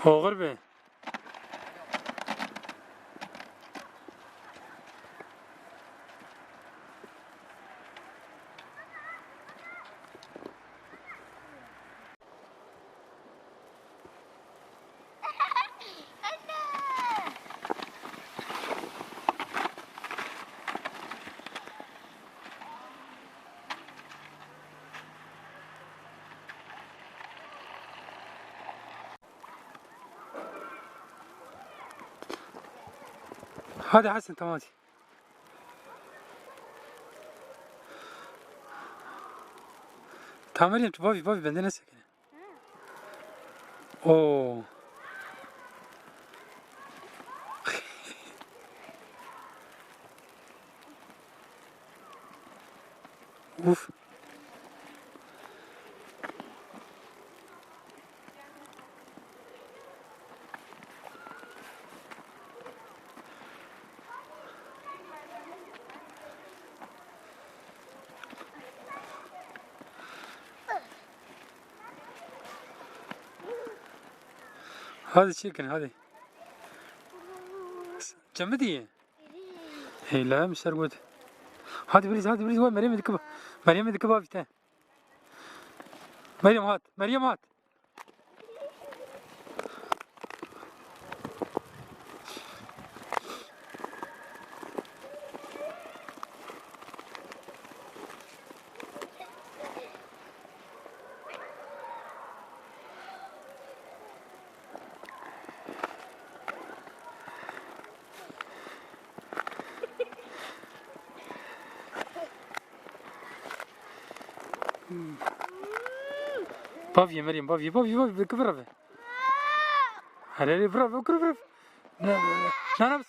Oğur be. Hadi Hasan tamam hadi. Tamam Meryem babi bende ne sakın. Oo. Uf. Hadi çekin hadi. Cembe diye. Hey la müşter god. Hadi biriz var Meryem dikkat. Meryem dikkat bak bir tane. Meryem hat. Babi Meryem babi dikkat bravo. Hadi bravo. Na na